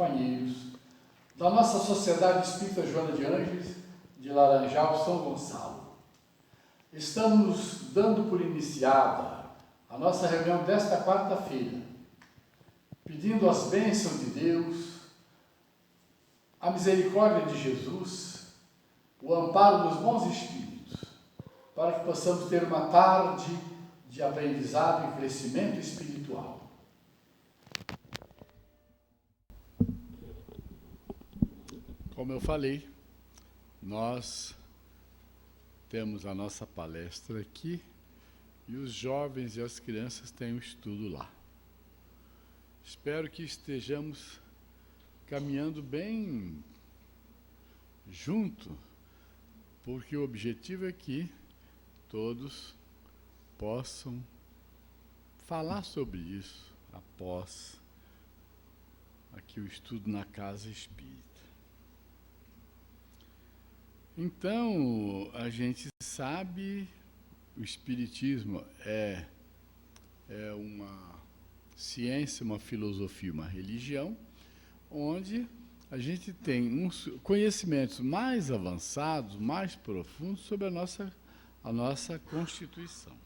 companheiros da nossa Sociedade Espírita Joana de Ângeles, de Laranjal, São Gonçalo. Estamos dando por iniciada a nossa reunião desta quarta-feira, pedindo as bênçãos de Deus, a misericórdia de Jesus, o amparo dos bons espíritos, para que possamos ter uma tarde de aprendizado e crescimento espiritual. Como eu falei, nós temos a nossa palestra aqui e os jovens e as crianças têm o estudo lá. Espero que estejamos caminhando bem junto, porque o objetivo é que todos possam falar sobre isso após aqui o estudo na Casa Espírita. Então, a gente sabe, o Espiritismo é uma ciência, uma filosofia, uma religião, onde a gente tem uns conhecimentos mais avançados, mais profundos sobre a nossa Constituição.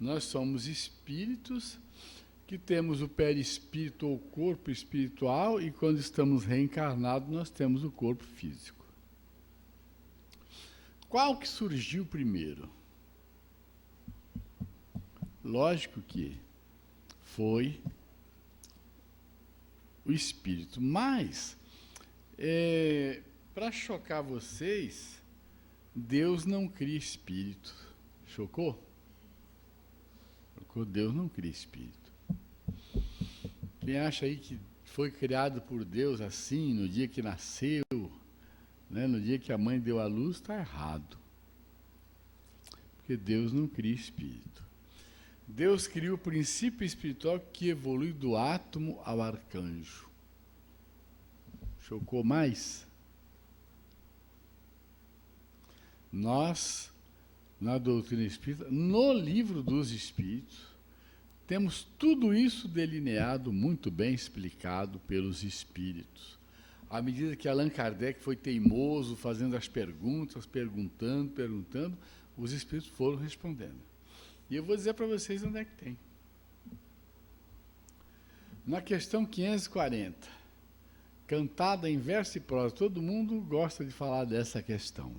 Nós somos espíritos que temos o perispírito ou corpo espiritual e quando estamos reencarnados nós temos o corpo físico. Qual que surgiu primeiro? Lógico que foi o espírito, mas, para chocar vocês, Deus não cria espírito. Chocou? Chocou? Deus não cria espírito. Quem acha aí que foi criado por Deus assim, no dia que nasceu, né, no dia que a mãe deu à luz, está errado. Porque Deus não cria espírito. Deus criou o princípio espiritual que evolui do átomo ao arcanjo. Chocou mais? Nós, na doutrina espírita, no livro dos Espíritos, temos tudo isso delineado, muito bem explicado pelos Espíritos. À medida que Allan Kardec foi teimoso, fazendo as perguntas, perguntando, os Espíritos foram respondendo. E eu vou dizer para vocês onde é que tem. Na questão 540, cantada em verso e prosa, todo mundo gosta de falar dessa questão.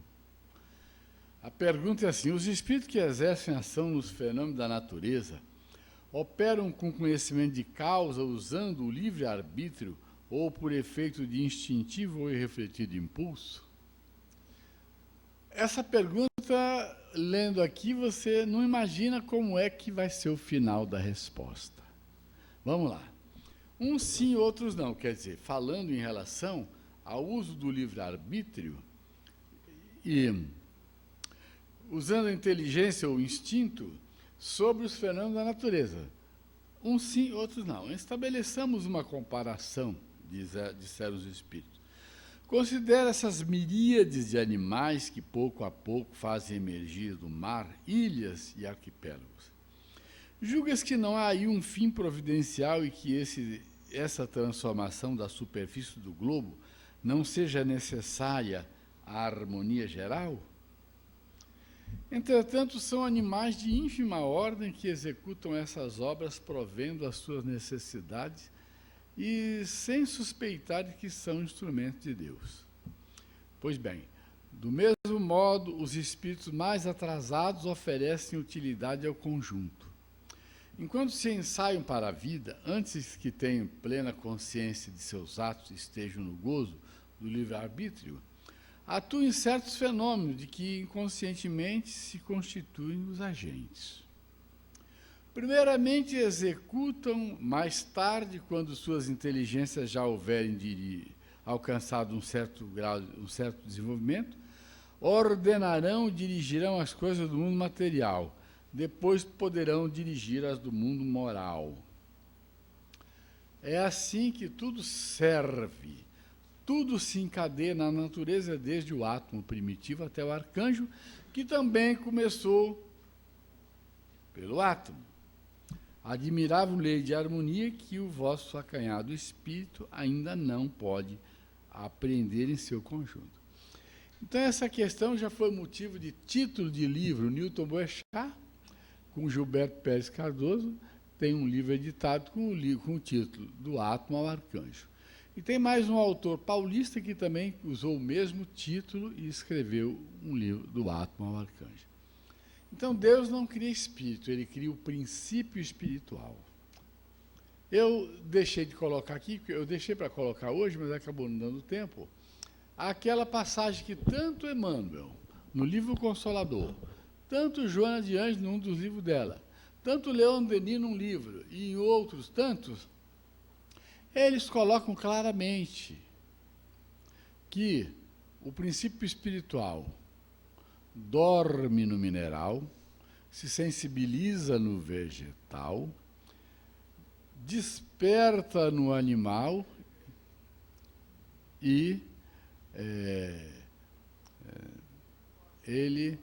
A pergunta é assim: os espíritos que exercem ação nos fenômenos da natureza operam com conhecimento de causa, usando o livre-arbítrio ou por efeito de instintivo ou irrefletido impulso? Essa pergunta, lendo aqui, você não imagina como é que vai ser o final da resposta. Vamos lá. Uns sim, outros não. Quer dizer, falando em relação ao uso do livre-arbítrio e usando a inteligência ou o instinto sobre os fenômenos da natureza. Uns sim, outros não. Estabeleçamos uma comparação, disseram os espíritos. Considera essas miríades de animais que pouco a pouco fazem emergir do mar ilhas e arquipélagos. Julgas que não há aí um fim providencial e que essa transformação da superfície do globo não seja necessária à harmonia geral? Entretanto, são animais de ínfima ordem que executam essas obras provendo as suas necessidades e sem suspeitar de que são instrumentos de Deus. Pois bem, do mesmo modo, os espíritos mais atrasados oferecem utilidade ao conjunto. Enquanto se ensaiam para a vida, antes que tenham plena consciência de seus atos e estejam no gozo do livre-arbítrio, atuam em certos fenômenos de que inconscientemente se constituem os agentes. Primeiramente, executam, mais tarde, quando suas inteligências já houverem alcançado um certo grau, um certo desenvolvimento, ordenarão e dirigirão as coisas do mundo material, depois poderão dirigir as do mundo moral. É assim que tudo serve, tudo se encadeia na natureza, desde o átomo primitivo até o arcanjo, que também começou pelo átomo. Admirável lei de harmonia que o vosso acanhado espírito ainda não pode apreender em seu conjunto. Então, essa questão já foi motivo de título de livro. Newton Boechat, com Gilberto Pérez Cardoso, tem um livro editado com o título Do Átomo ao Arcanjo. E tem mais um autor paulista que também usou o mesmo título e escreveu um livro Do Átomo ao Arcanjo. Então, Deus não cria espírito, ele cria o princípio espiritual. Eu deixei de colocar aqui, eu deixei para colocar hoje, mas acabou não dando tempo, aquela passagem que tanto Emmanuel, no livro Consolador, tanto Joana de Anjos, num dos livros dela, tanto Leon Denis num livro, e em outros tantos, eles colocam claramente que o princípio espiritual dorme no mineral, se sensibiliza no vegetal, desperta no animal e ele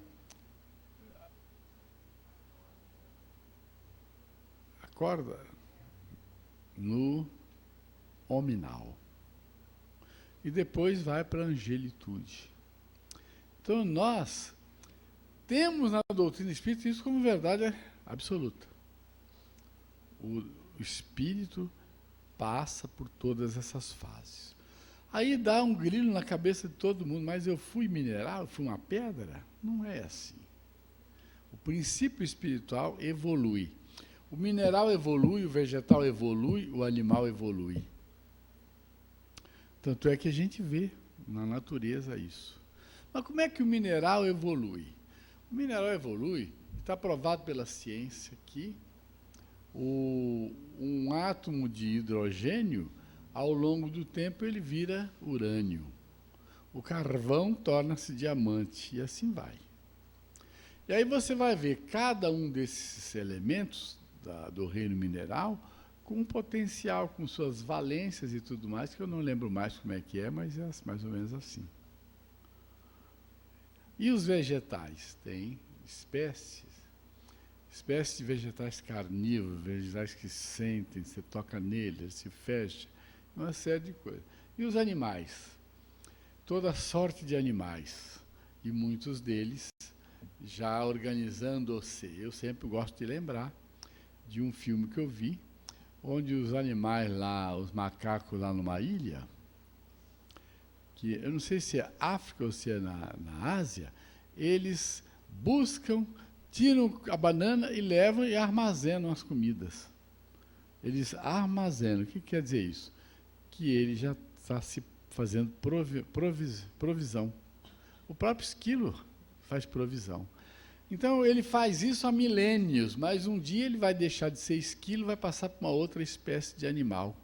acorda no hominal. E depois vai para a angelitude. Então, nós temos na doutrina espírita isso como verdade absoluta. O espírito passa por todas essas fases. Aí dá um grilo na cabeça de todo mundo, mas eu fui mineral, eu fui uma pedra? Não é assim. O princípio espiritual evolui. O mineral evolui, o vegetal evolui, o animal evolui. Tanto é que a gente vê na natureza isso. Mas como é que o mineral evolui? O mineral evolui, está provado pela ciência que um átomo de hidrogênio, ao longo do tempo, ele vira urânio. O carvão torna-se diamante, e assim vai. E aí você vai ver cada um desses elementos do reino mineral com um potencial, com suas valências e tudo mais, que eu não lembro mais como é que é, mas é mais ou menos assim. E os vegetais? Tem espécies de vegetais carnívoros, vegetais que sentem, você toca neles, eles se fecham, uma série de coisas. E os animais? Toda sorte de animais, e muitos deles já organizando-se. Eu sempre gosto de lembrar de um filme que eu vi, onde os animais lá, os macacos lá numa ilha, que eu não sei se é África ou se é na Ásia, eles buscam, tiram a banana e levam e armazenam as comidas. Eles armazenam. O que quer dizer isso? Que ele já está se fazendo provisão. O próprio esquilo faz provisão. Então, ele faz isso há milênios, mas um dia ele vai deixar de ser esquilo e vai passar para uma outra espécie de animal.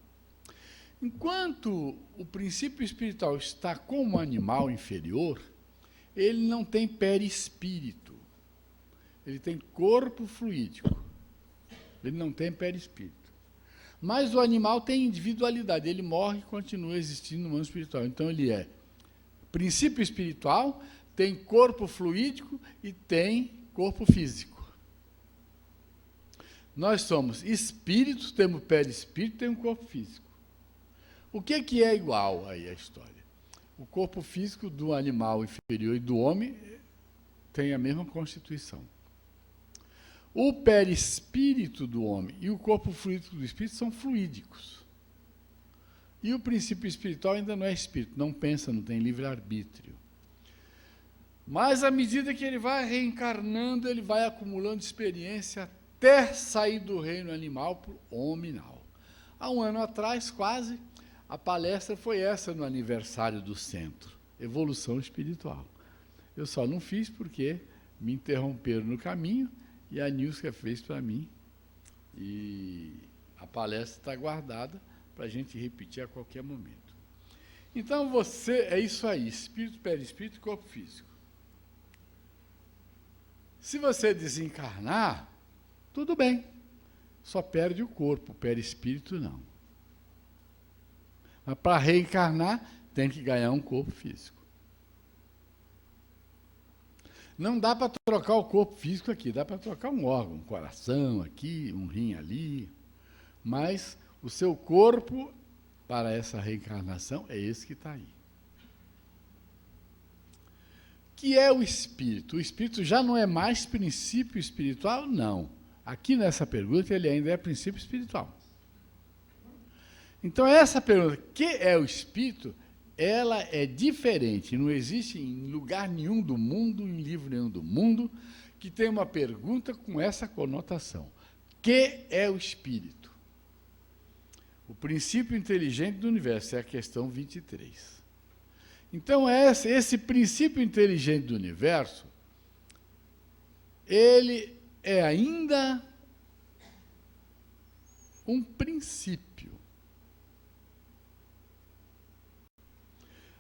Enquanto o princípio espiritual está como animal inferior, ele não tem perispírito. Ele tem corpo fluídico. Ele não tem perispírito. Mas o animal tem individualidade. Ele morre e continua existindo no mundo espiritual. Então, ele é princípio espiritual, tem corpo fluídico e tem corpo físico. Nós somos espíritos, temos perispírito, temos corpo físico. O que é igual aí a história? O corpo físico do animal inferior e do homem tem a mesma constituição. O perispírito do homem e o corpo fluídico do espírito são fluídicos. E o princípio espiritual ainda não é espírito, não pensa, não tem livre-arbítrio. Mas, à medida que ele vai reencarnando, ele vai acumulando experiência até sair do reino animal para o hominal. Há um ano atrás, quase, a palestra foi essa no aniversário do centro, Evolução Espiritual. Eu só não fiz porque me interromperam no caminho e a Nilska fez para mim. E a palestra está guardada para a gente repetir a qualquer momento. Então, é isso aí, espírito, perispírito e corpo físico. Se você desencarnar, tudo bem, só perde o corpo, o perispírito não. Mas para reencarnar, tem que ganhar um corpo físico. Não dá para trocar o corpo físico aqui, dá para trocar um órgão, um coração aqui, um rim ali, mas o seu corpo, para essa reencarnação, é esse que está aí. Que é o espírito? O espírito já não é mais princípio espiritual? Não. Aqui nessa pergunta ele ainda é princípio espiritual. Então essa pergunta, que é o espírito, ela é diferente. Não existe em lugar nenhum do mundo, em livro nenhum do mundo, que tenha uma pergunta com essa conotação. Que é o espírito? O princípio inteligente do universo, é a questão 23. Então, esse princípio inteligente do universo, ele é ainda um princípio.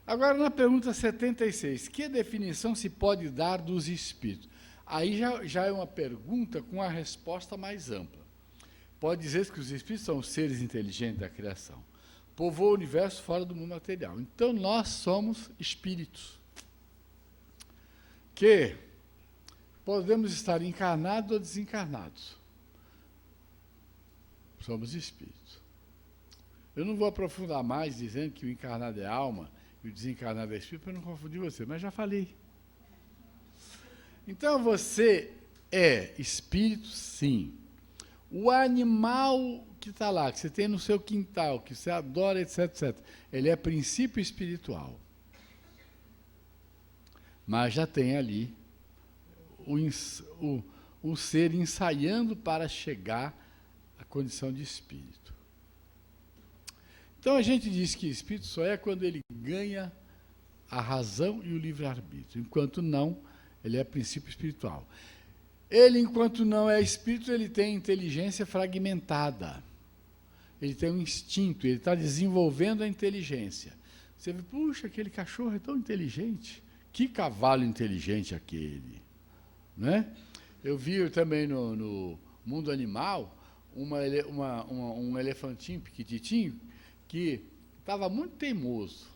Agora, na pergunta 76, que definição se pode dar dos espíritos? Aí já é uma pergunta com a resposta mais ampla. Pode dizer que os espíritos são os seres inteligentes da criação. Povoam o universo fora do mundo material. Então, nós somos espíritos. Que podemos estar encarnados ou desencarnados. Somos espíritos. Eu não vou aprofundar mais dizendo que o encarnado é alma e o desencarnado é espírito, para não confundir você, mas já falei. Então, você é espírito, sim. O animal que está lá, que você tem no seu quintal, que você adora, etc, etc, ele é princípio espiritual. Mas já tem ali o ser ensaiando para chegar à condição de espírito. Então a gente diz que espírito só é quando ele ganha a razão e o livre-arbítrio. Enquanto não, ele é princípio espiritual. Ele, enquanto não é espírito, ele tem inteligência fragmentada. Ele tem um instinto, ele está desenvolvendo a inteligência. Você vê, puxa, aquele cachorro é tão inteligente. Que cavalo inteligente aquele. Né? Eu vi também no mundo animal um elefantinho pequititinho que estava muito teimoso.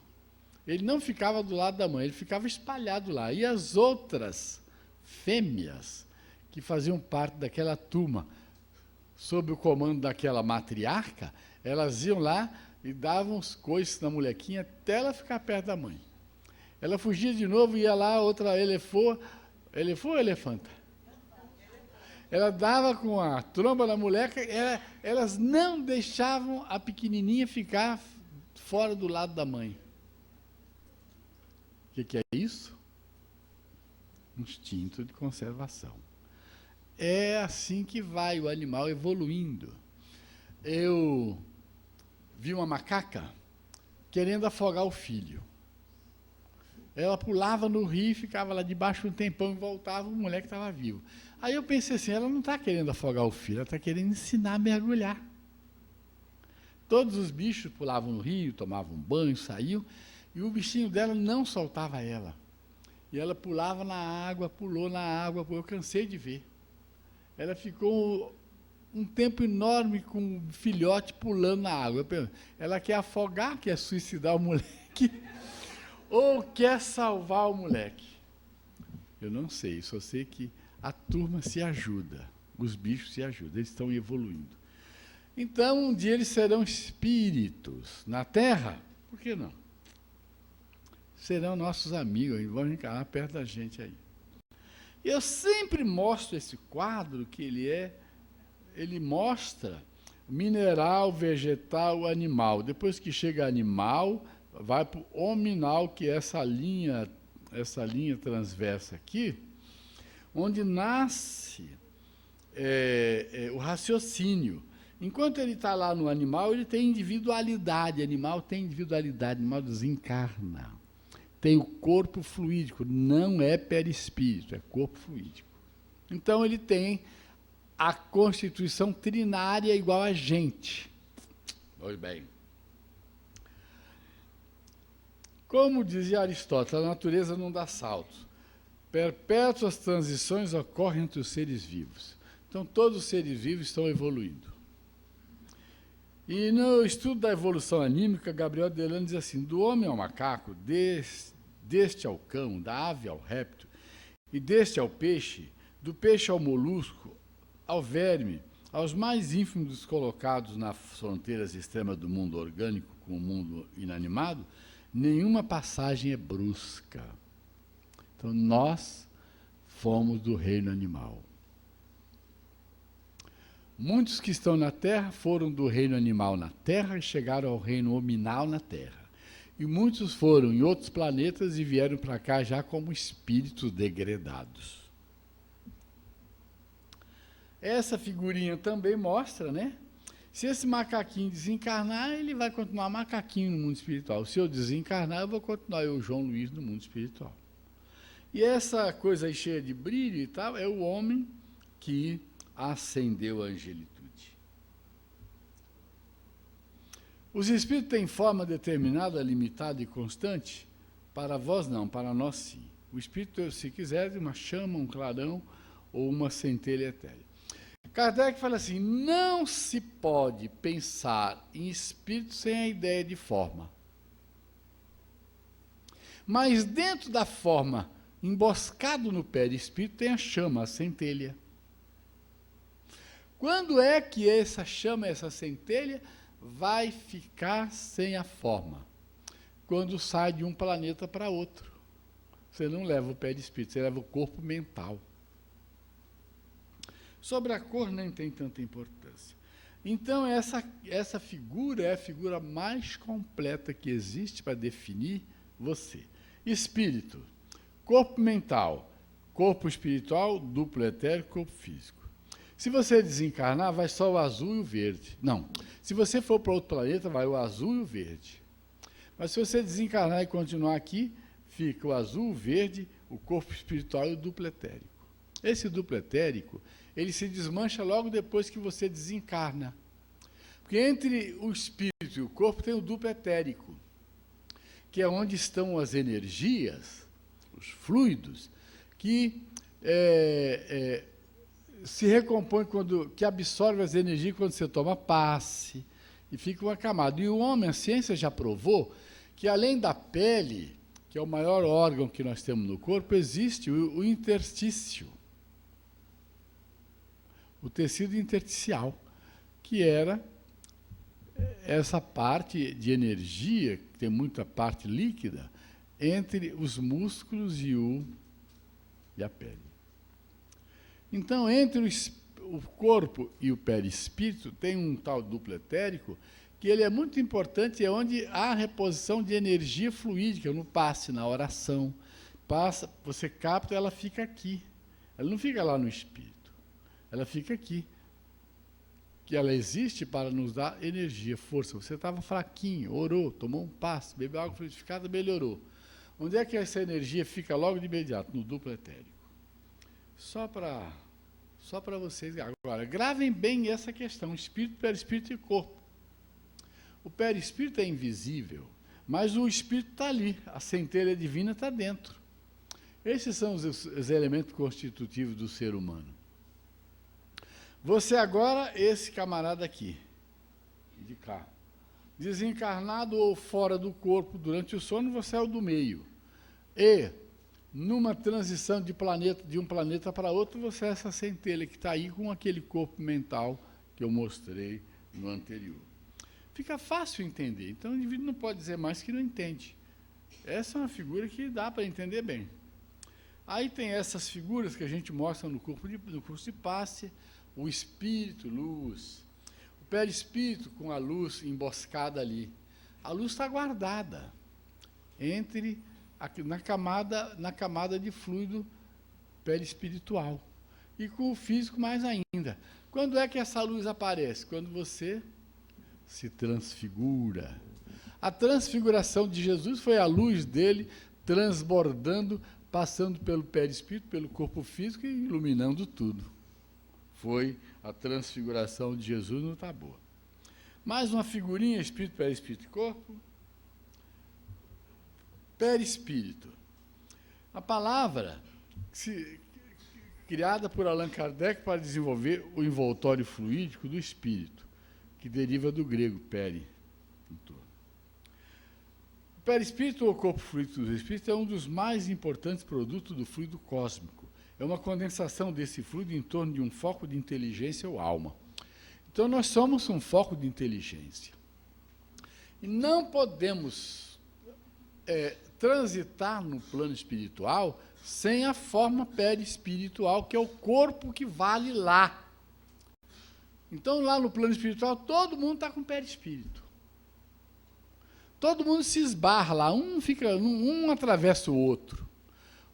Ele não ficava do lado da mãe, ele ficava espalhado lá. E as outras fêmeas que faziam parte daquela turma, sob o comando daquela matriarca, elas iam lá e davam os coices na molequinha até ela ficar perto da mãe. Ela fugia de novo, ia lá, outra elefou ou elefanta? Ela dava com a tromba na moleca, elas não deixavam a pequenininha ficar fora do lado da mãe. O que é isso? Instinto de conservação. É assim que vai o animal evoluindo. Eu vi uma macaca querendo afogar o filho. Ela pulava no rio e ficava lá debaixo um tempão e voltava, o moleque estava vivo. Aí eu pensei assim, ela não está querendo afogar o filho, ela está querendo ensinar a mergulhar. Todos os bichos pulavam no rio, tomavam banho, saíam, e o bichinho dela não soltava ela. E ela pulava na água, pulou na água, eu cansei de ver. Ela ficou um tempo enorme com o filhote pulando na água. Ela quer afogar, quer suicidar o moleque, ou quer salvar o moleque? Eu não sei, só sei que a turma se ajuda, os bichos se ajudam, eles estão evoluindo. Então, um dia eles serão espíritos na Terra, por que não? Serão nossos amigos, eles vão encarar perto da gente aí. Eu sempre mostro esse quadro que ele mostra mineral, vegetal, animal. Depois que chega animal, vai para o hominal, que é essa linha transversa aqui, onde nasce o raciocínio. Enquanto ele está lá no animal, ele tem individualidade. Animal tem individualidade, animal desencarna. Tem o corpo fluídico, não é perispírito, é corpo fluídico. Então, ele tem a constituição trinária igual a gente. Pois bem. Como dizia Aristóteles, a natureza não dá saltos. Perpétuas transições ocorrem entre os seres vivos. Então, todos os seres vivos estão evoluindo. E no estudo da evolução anímica, Gabriel Delano diz assim, do homem ao macaco, deste ao cão, da ave ao réptil, e deste ao peixe, do peixe ao molusco, ao verme, aos mais ínfimos colocados nas fronteiras extremas do mundo orgânico com o mundo inanimado, nenhuma passagem é brusca. Então, nós fomos do reino animal. Muitos que estão na Terra foram do reino animal na Terra e chegaram ao reino hominal na Terra. E muitos foram em outros planetas e vieram para cá já como espíritos degredados. Essa figurinha também mostra, né? Se esse macaquinho desencarnar, ele vai continuar macaquinho no mundo espiritual. Se eu desencarnar, eu vou continuar eu, João Luiz, no mundo espiritual. E essa coisa aí cheia de brilho e tal, é o homem que ascendeu a angelitude. Os espíritos têm forma determinada, limitada e constante? Para vós não, para nós sim. O espírito, se quiser, é uma chama, um clarão ou uma centelha etérea. Kardec fala assim, não se pode pensar em espírito sem a ideia de forma. Mas dentro da forma, emboscado no perispírito, tem a chama, a centelha. Quando é que essa chama, essa centelha, vai ficar sem a forma? Quando sai de um planeta para outro. Você não leva o perispírito, você leva o corpo mental. Sobre a cor nem tem tanta importância. Então, essa figura é a figura mais completa que existe para definir você. Espírito, corpo mental, corpo espiritual, duplo etérico, corpo físico. Se você desencarnar, vai só o azul e o verde. Não, se você for para outro planeta, vai o azul e o verde. Mas se você desencarnar e continuar aqui, fica o azul, o verde, o corpo espiritual e o duplo etérico. Esse duplo etérico, ele se desmancha logo depois que você desencarna. Porque entre o espírito e o corpo tem o duplo etérico, que é onde estão as energias, os fluidos, que se recompõem, que absorvem as energias quando você toma passe, e fica uma camada. E o homem, a ciência já provou que além da pele, que é o maior órgão que nós temos no corpo, existe o interstício. O tecido intersticial, que era essa parte de energia, que tem muita parte líquida, entre os músculos e a pele. Então, entre o corpo e o perispírito, tem um tal duplo etérico, que ele é muito importante, é onde há reposição de energia fluídica, no passe, na oração. Passa, você capta, ela fica aqui. Ela não fica lá no espírito. Ela fica aqui, que ela existe para nos dar energia, força. Você estava fraquinho, orou, tomou um passe, bebeu água fluidificada, melhorou. Onde é que essa energia fica logo de imediato? No duplo etérico. Só para vocês. Agora, gravem bem essa questão, espírito, perispírito e corpo. O perispírito é invisível, mas o espírito está ali, a centelha divina está dentro. Esses são os elementos constitutivos do ser humano. Você agora, esse camarada aqui, de cá, desencarnado ou fora do corpo durante o sono, você é o do meio. E, numa transição de um planeta para outro, você é essa centelha que está aí com aquele corpo mental que eu mostrei no anterior. Fica fácil entender. Então, o indivíduo não pode dizer mais que não entende. Essa é uma figura que dá para entender bem. Aí tem essas figuras que a gente mostra no curso de passe, o espírito, luz, o perispírito com a luz emboscada ali. A luz está guardada na camada de fluido perispiritual. E com o físico mais ainda. Quando é que essa luz aparece? Quando você se transfigura. A transfiguração de Jesus foi a luz dele transbordando, passando pelo perispírito, pelo corpo físico e iluminando tudo. Foi a transfiguração de Jesus no Tabor. Mais uma figurinha, espírito, perispírito e corpo. Perispírito. A palavra criada por Allan Kardec para desenvolver o envoltório fluídico do espírito, que deriva do grego peri. O perispírito, ou corpo fluídico do espírito, é um dos mais importantes produtos do fluido cósmico. é uma condensação desse fluido em torno de um foco de inteligência ou alma. Então, nós somos um foco de inteligência. E não podemos transitar no plano espiritual sem a forma perispiritual, que é o corpo que vale lá. Então, lá no plano espiritual, todo mundo está com perispírito. Todo mundo se esbarra lá, um atravessa o outro.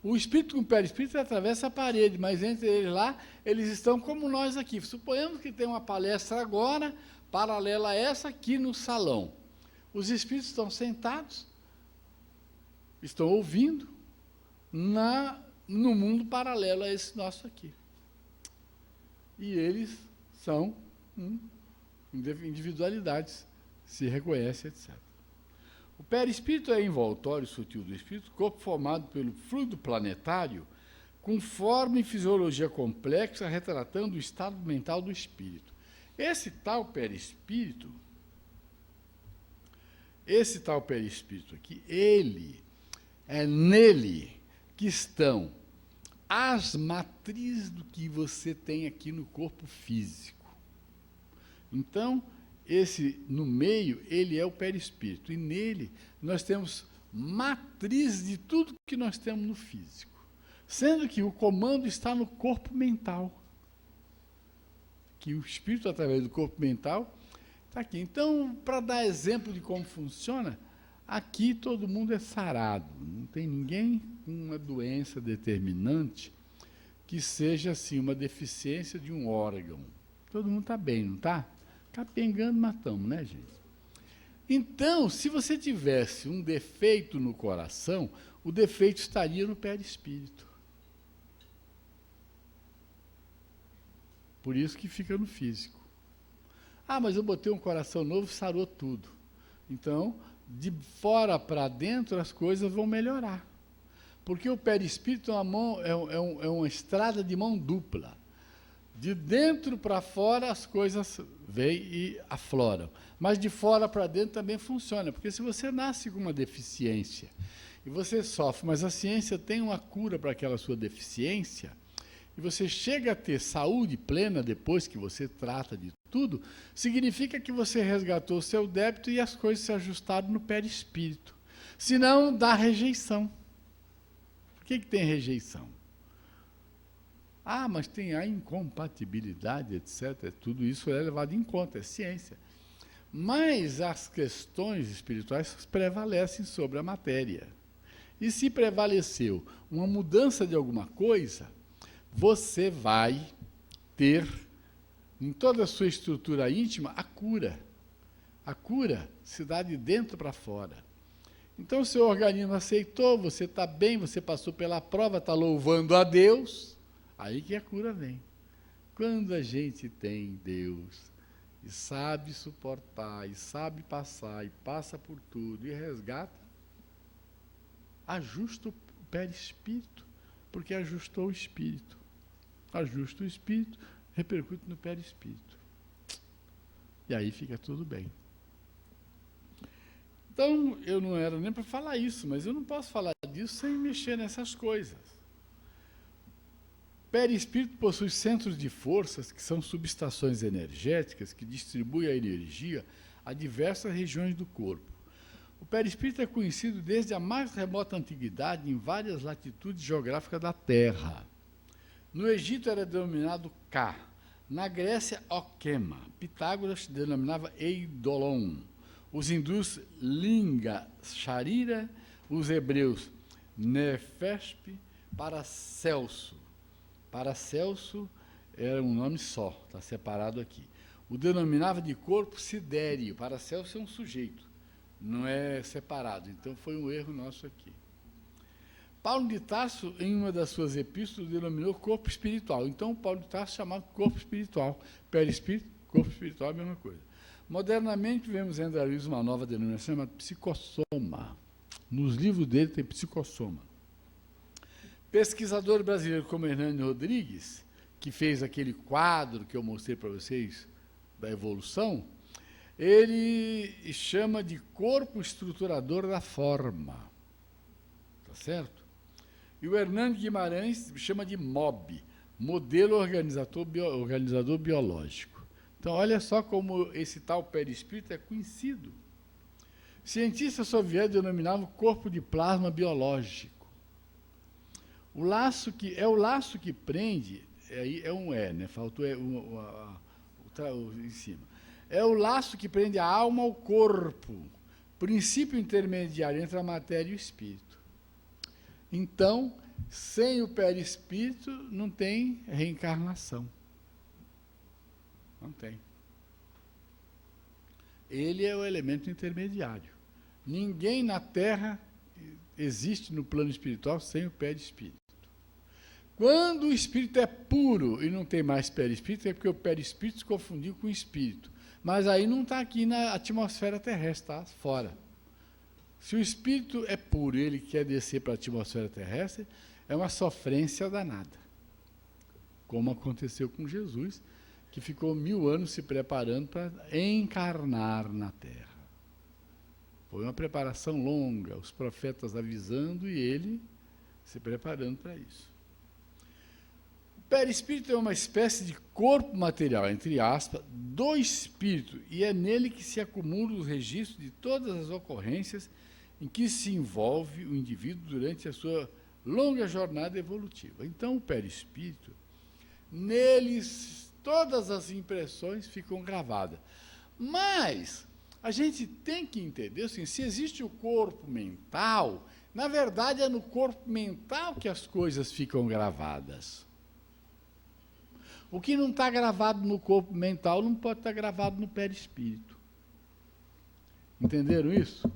O espírito com o perispírito atravessa a parede, mas entre eles lá, eles estão como nós aqui. Suponhamos que tem uma palestra agora, paralela a essa aqui no salão. Os espíritos estão sentados, estão ouvindo, no mundo paralelo a esse nosso aqui. E eles são individualidades, se reconhecem, etc. O perispírito é o envoltório sutil do espírito, corpo formado pelo fluido planetário, com forma e fisiologia complexa, retratando o estado mental do espírito. Esse tal perispírito aqui, é nele que estão as matrizes do que você tem aqui no corpo físico. Então, no meio, ele é o perispírito. E nele, nós temos matrizes de tudo que nós temos no físico. Sendo que o comando está no corpo mental. Que o espírito, através do corpo mental, está aqui. Então, para dar exemplo de como funciona, aqui todo mundo é sarado. Não tem ninguém com uma doença determinante que seja assim, uma deficiência de um órgão. Todo mundo está bem, não está? Capengando, matamos, né, gente? Então, se você tivesse um defeito no coração, o defeito estaria no perispírito. Por isso que fica no físico. Ah, mas eu botei um coração novo, sarou tudo. Então, de fora para dentro, as coisas vão melhorar. Porque o perispírito é uma estrada de mão dupla. De dentro para fora, as coisas vêm e afloram. Mas de fora para dentro também funciona. Porque se você nasce com uma deficiência e você sofre, mas a ciência tem uma cura para aquela sua deficiência, e você chega a ter saúde plena depois que você trata de tudo, significa que você resgatou o seu débito e as coisas se ajustaram no perispírito. Senão, dá rejeição. Por que tem rejeição? Ah, mas tem a incompatibilidade, etc. Tudo isso é levado em conta, é ciência. Mas as questões espirituais prevalecem sobre a matéria. E se prevaleceu uma mudança de alguma coisa, você vai ter, em toda a sua estrutura íntima, a cura. A cura se dá de dentro para fora. Então, o seu organismo aceitou, você está bem, você passou pela prova, está louvando a Deus, aí que a cura vem. Quando a gente tem Deus, e sabe suportar, e sabe passar, e passa por tudo, e resgata, ajusta o perispírito, porque ajustou o espírito. Ajusta o espírito, repercute no perispírito. E aí fica tudo bem. Então, eu não era nem para falar isso, mas eu não posso falar disso sem mexer nessas coisas. O perispírito possui centros de forças, que são subestações energéticas, que distribuem a energia a diversas regiões do corpo. O perispírito é conhecido desde a mais remota antiguidade em várias latitudes geográficas da Terra. No Egito era denominado Ka, na Grécia, Okema. Pitágoras denominava Eidolon. Os hindus, Linga, Sharira, os hebreus, Nefesp, Paracelso. Paracelso era um nome só, está separado aqui. O denominava de corpo sidéreo. Paracelso é um sujeito, não é separado. Então foi um erro nosso aqui. Paulo de Tarso, em uma das suas epístolas, denominou corpo espiritual. Então, Paulo de Tarso chamava corpo espiritual. Perispírito, corpo espiritual, a mesma coisa. Modernamente, vemos ainda uma nova denominação chamada psicossoma. Nos livros dele tem psicossoma. Pesquisador brasileiro como Hernani Rodrigues, que fez aquele quadro que eu mostrei para vocês, da evolução, ele chama de corpo estruturador da forma. Tá certo? E o Hernando Guimarães chama de MOB, Modelo Organizador Biológico. Então, olha só como esse tal perispírito é conhecido. Cientistas soviéticos denominavam corpo de plasma biológico. O laço que prende, é um E, né? Faltou em cima. É o laço que prende a alma ao corpo, princípio intermediário entre a matéria e o espírito. Então, sem o perispírito, não tem reencarnação. Não tem. Ele é o elemento intermediário. Ninguém na Terra existe no plano espiritual sem o perispírito. Quando o espírito é puro e não tem mais perispírito, é porque o perispírito se confundiu com o espírito. Mas aí não está aqui na atmosfera terrestre, está fora. Se o espírito é puro e ele quer descer para a atmosfera terrestre, é uma sofrência danada. Como aconteceu com Jesus, que ficou 1000 anos se preparando para encarnar na Terra. Foi uma preparação longa, os profetas avisando e ele se preparando para isso. O perispírito é uma espécie de corpo material, entre aspas, do espírito, e é nele que se acumulam os registros de todas as ocorrências em que se envolve o indivíduo durante a sua longa jornada evolutiva. Então, o perispírito, neles, todas as impressões ficam gravadas. Mas a gente tem que entender assim, se existe o corpo mental, na verdade é no corpo mental que as coisas ficam gravadas. O que não está gravado no corpo mental não pode estar gravado no perispírito. Entenderam isso?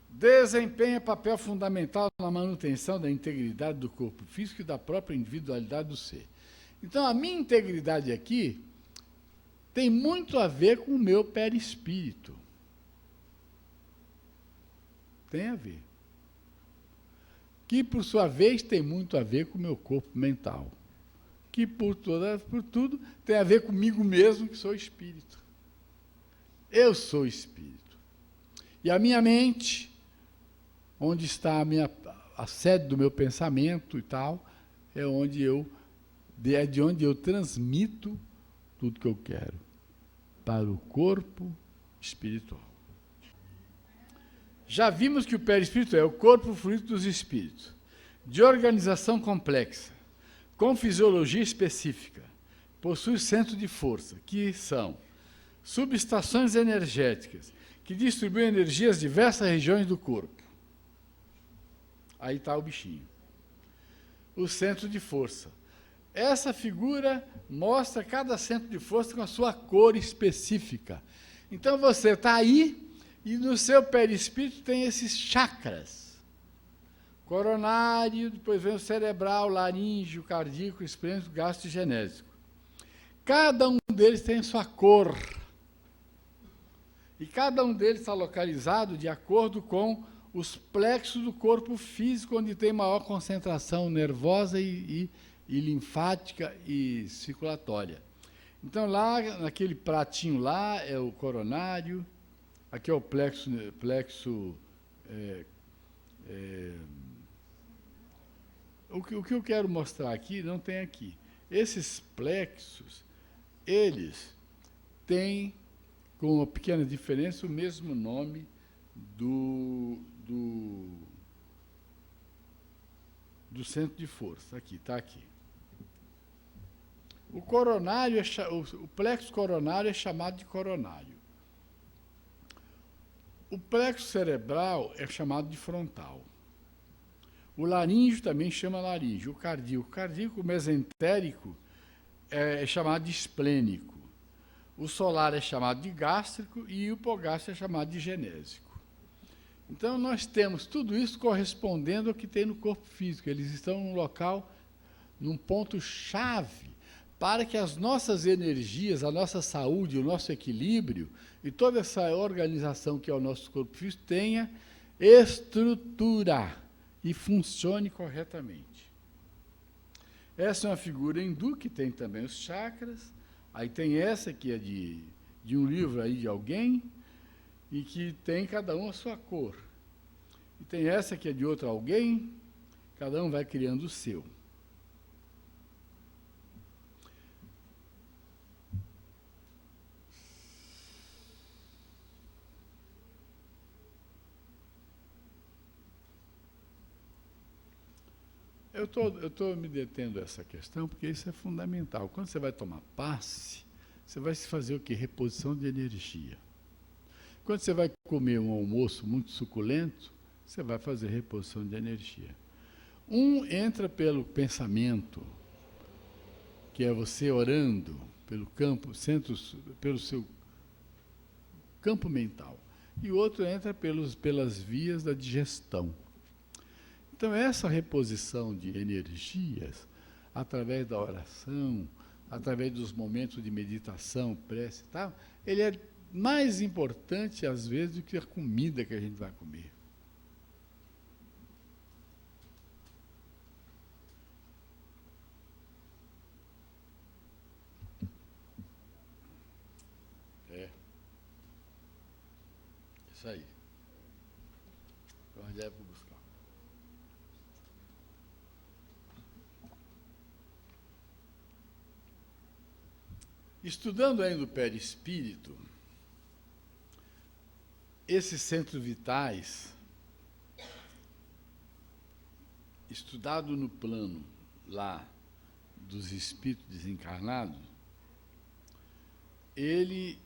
Desempenha papel fundamental na manutenção da integridade do corpo físico e da própria individualidade do ser. Então, a minha integridade aqui tem muito a ver com o meu perispírito. Tem a ver. Que, por sua vez, tem muito a ver com o meu corpo mental. Que, por tudo, tem a ver comigo mesmo, que sou espírito. Eu sou espírito. E a minha mente, onde está a sede do meu pensamento e tal, é de onde eu transmito tudo que eu quero para o corpo espiritual. Já vimos que o perispírito é o corpo fruto dos espíritos, de organização complexa, com fisiologia específica, possui centro de força, que são subestações energéticas, que distribuem energia às diversas regiões do corpo. Aí está o bichinho. O centro de força. Essa figura mostra cada centro de força com a sua cor específica. Então, você está aí e no seu perispírito tem esses chakras. Coronário, depois vem o cerebral, laríngeo, cardíaco, esplênico, gastro e genésico. Cada um deles tem sua cor. E cada um deles está localizado de acordo com os plexos do corpo físico, onde tem maior concentração nervosa e linfática e circulatória. Então, lá, naquele pratinho lá, é o coronário, aqui é o plexo o que eu quero mostrar aqui, não tem aqui. Esses plexos, eles têm, com uma pequena diferença, o mesmo nome do centro de força. Aqui, está aqui. O coronário, o plexo coronário é chamado de coronário. O plexo cerebral é chamado de frontal. O laríngeo também chama laríngeo. O cardíaco mesentérico é chamado de esplênico. O solar é chamado de gástrico e o hipogástrico é chamado de genésico. Então, nós temos tudo isso correspondendo ao que tem no corpo físico. Eles estão num local, num ponto-chave, para que as nossas energias, a nossa saúde, o nosso equilíbrio e toda essa organização que é o nosso corpo físico tenha estrutura e funcione corretamente. Essa é uma figura hindu que tem também os chakras. Aí tem essa que é de um livro aí de alguém e que tem cada um a sua cor. E tem essa que é de outro alguém Cada um vai criando o seu. Eu estou me detendo a essa questão porque isso é fundamental. Quando você vai tomar passe, você vai se fazer o quê? Reposição de energia. Quando você vai comer um almoço muito suculento, você vai fazer reposição de energia. Um entra pelo pensamento, que é você orando pelo campo, pelo seu campo mental. E o outro entra pelas vias da digestão. Então, essa reposição de energias, através da oração, através dos momentos de meditação, prece e tal, ele é mais importante, às vezes, do que a comida que a gente vai comer. É. Isso aí. Então, já vou buscar. Estudando ainda o perispírito, esses centros vitais, estudado no plano lá dos espíritos desencarnados, ele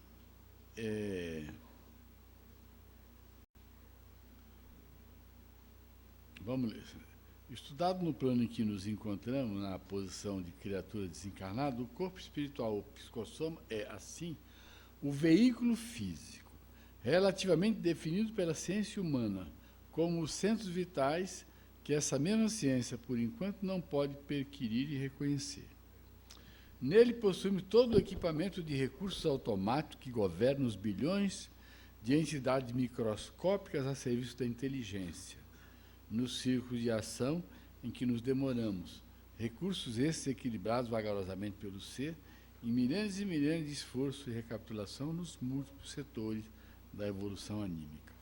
vamos ler. Estudado no plano em que nos encontramos, na posição de criatura desencarnada, o corpo espiritual, o psicossoma, é, assim, o veículo físico, relativamente definido pela ciência humana, como os centros vitais que essa mesma ciência, por enquanto, não pode perquirir e reconhecer. Nele possuímos todo o equipamento de recursos automáticos que governam os bilhões de entidades microscópicas a serviço da inteligência, nos círculos de ação em que nos demoramos, recursos esses equilibrados vagarosamente pelo ser, em milhares e milhares de esforços e recapitulação nos múltiplos setores da evolução anímica.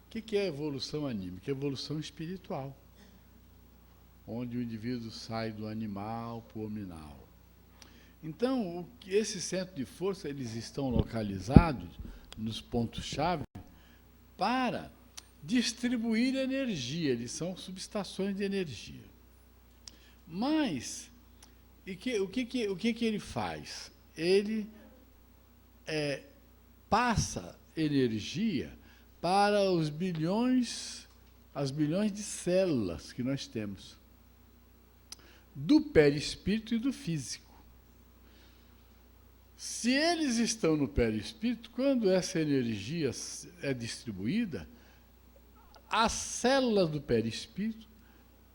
O que é evolução anímica? Evolução espiritual, onde o indivíduo sai do animal para o hominal. Então, esses centros de força, eles estão localizados nos pontos-chave para distribuir energia, eles são subestações de energia. Mas, o que ele faz? Ele passa energia para as bilhões de células que nós temos, do perispírito e do físico. Se eles estão no perispírito, quando essa energia é distribuída, a célula do perispírito,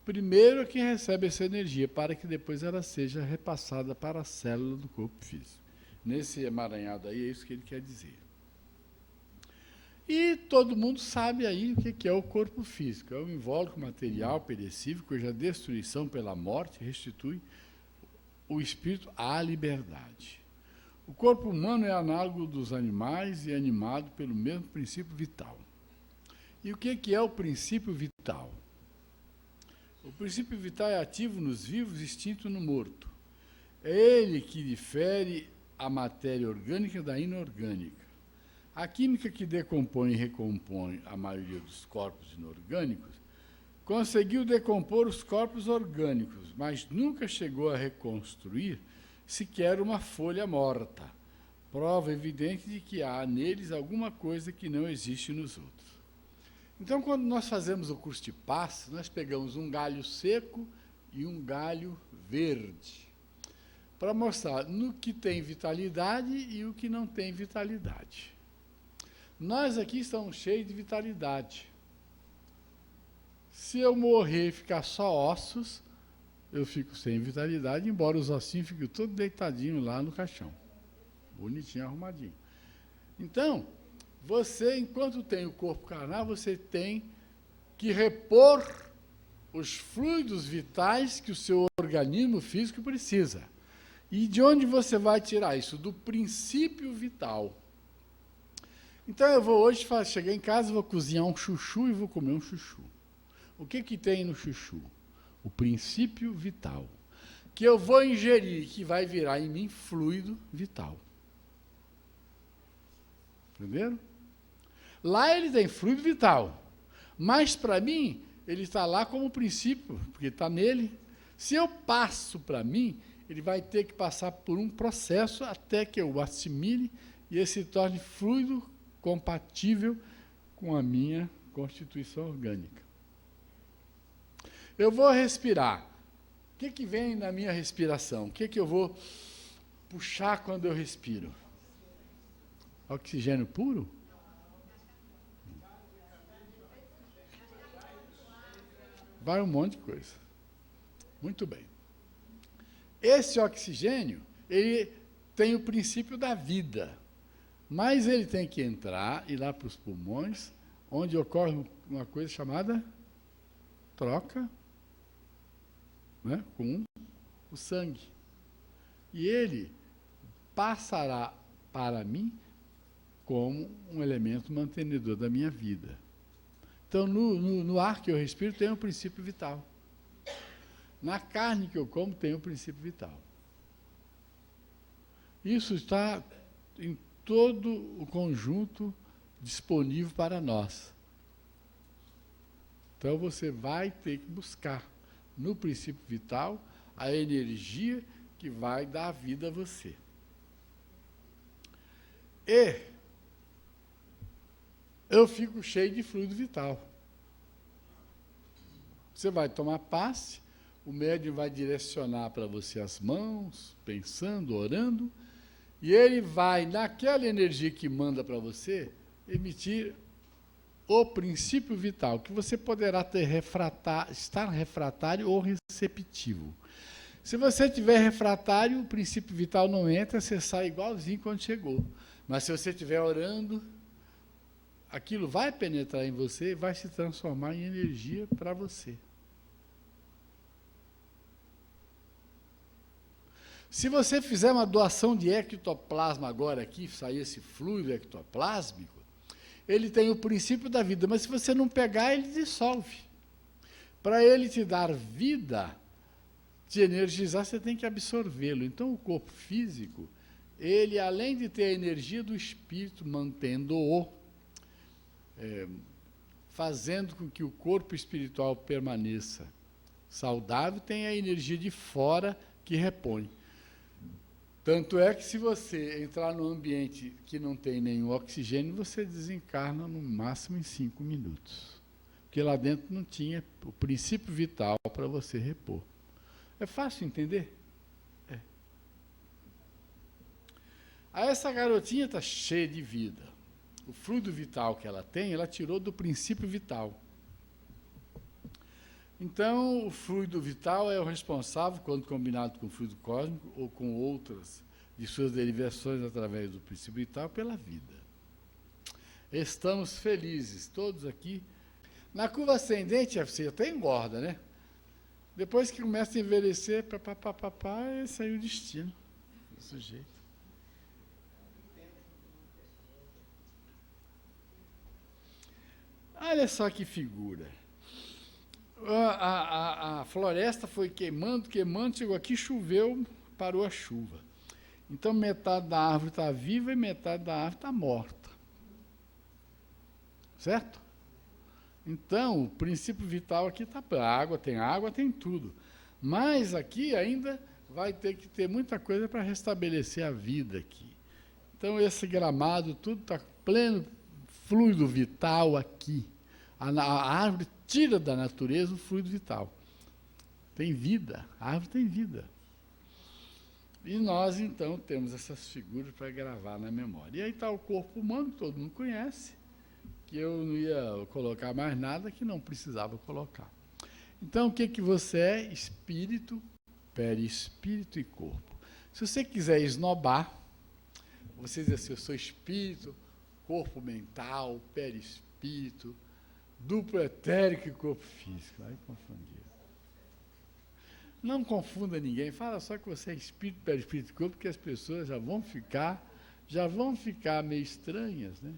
primeiro é quem recebe essa energia, para que depois ela seja repassada para a célula do corpo físico. Nesse emaranhado aí, é isso que ele quer dizer. E todo mundo sabe aí o que é o corpo físico. É um invólucro material perecível, cuja destruição pela morte restitui o espírito à liberdade. O corpo humano é análogo dos animais e animado pelo mesmo princípio vital. E o que é o princípio vital? O princípio vital é ativo nos vivos, extinto no morto. É ele que difere a matéria orgânica da inorgânica. A química que decompõe e recompõe a maioria dos corpos inorgânicos conseguiu decompor os corpos orgânicos, mas nunca chegou a reconstruir sequer uma folha morta, prova evidente de que há neles alguma coisa que não existe nos outros. Então, quando nós fazemos o curso de passe, nós pegamos um galho seco e um galho verde, para mostrar no que tem vitalidade e o que não tem vitalidade. Nós aqui estamos cheios de vitalidade. Se eu morrer e ficar só ossos, eu fico sem vitalidade, embora os ossinhos fiquem todos deitadinhos lá no caixão. Bonitinho, arrumadinho. Então, você, enquanto tem o corpo carnal, você tem que repor os fluidos vitais que o seu organismo físico precisa. E de onde você vai tirar isso? Do princípio vital. Então, eu vou hoje chegar em casa, vou cozinhar um chuchu e vou comer um chuchu. O que tem no chuchu? O princípio vital, que eu vou ingerir, que vai virar em mim fluido vital. Entenderam? Lá ele tem fluido vital, mas para mim ele está lá como princípio, porque está nele. Se eu passo para mim, ele vai ter que passar por um processo até que eu o assimile e ele se torne fluido compatível com a minha constituição orgânica. Eu vou respirar. O que vem na minha respiração? O que eu vou puxar quando eu respiro? Oxigênio puro? Vai um monte de coisa. Muito bem. Esse oxigênio, ele tem o princípio da vida, mas ele tem que entrar e ir lá para os pulmões, onde ocorre uma coisa chamada troca, né, com o sangue. E ele passará para mim como um elemento mantenedor da minha vida. Então, no ar que eu respiro tem um princípio vital. Na carne que eu como tem um princípio vital. Isso está em todo o conjunto disponível para nós. Então, você vai ter que buscar no princípio vital a energia que vai dar vida a você. E eu fico cheio de fluido vital. Você vai tomar passe, o médium vai direcionar para você as mãos, pensando, orando, e ele vai, naquela energia que manda para você, emitir o princípio vital, que você poderá estar refratário ou receptivo. Se você tiver refratário, o princípio vital não entra, você sai igualzinho quando chegou. Mas se você estiver orando, aquilo vai penetrar em você e vai se transformar em energia para você. Se você fizer uma doação de ectoplasma agora aqui, sair esse fluido ectoplásmico, ele tem o princípio da vida, mas se você não pegar, ele dissolve. Para ele te dar vida, te energizar, você tem que absorvê-lo. Então, o corpo físico, ele, além de ter a energia do espírito, mantendo-o, fazendo com que o corpo espiritual permaneça saudável, tem a energia de fora que repõe. Tanto é que se você entrar num ambiente que não tem nenhum oxigênio, você desencarna no máximo em 5 minutos. Porque lá dentro não tinha o princípio vital para você repor. É fácil entender? É. Aí essa garotinha está cheia de vida. O fluido vital que ela tem, ela tirou do princípio vital. Então, o fluido vital é o responsável, quando combinado com o fluido cósmico ou com outras de suas derivações através do princípio vital, pela vida. Estamos felizes, todos aqui. Na curva ascendente, você até engorda, né? Depois que começa a envelhecer, esse aí é o destino do sujeito. Olha só que figura. A floresta foi queimando, chegou aqui, choveu, parou a chuva. Então, metade da árvore está viva e metade da árvore está morta. Certo? Então, o princípio vital aqui está para água, tem tudo. Mas aqui ainda vai ter que ter muita coisa para restabelecer a vida aqui. Então, esse gramado, tudo está pleno fluido vital aqui. A árvore tira da natureza o fluido vital. Tem vida, a árvore tem vida. E nós, então, temos essas figuras para gravar na memória. E aí está o corpo humano, que todo mundo conhece, que eu não ia colocar mais nada que não precisava colocar. Então, o que você é? Espírito, perispírito e corpo. Se você quiser esnobar, você diz assim, eu sou espírito, corpo mental, perispírito, duplo etérico e corpo físico. Aí confundia. Não confunda ninguém, fala só que você é espírito, perispírito e corpo, porque as pessoas já vão ficar meio estranhas, né?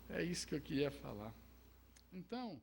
É isso que eu queria falar. Então...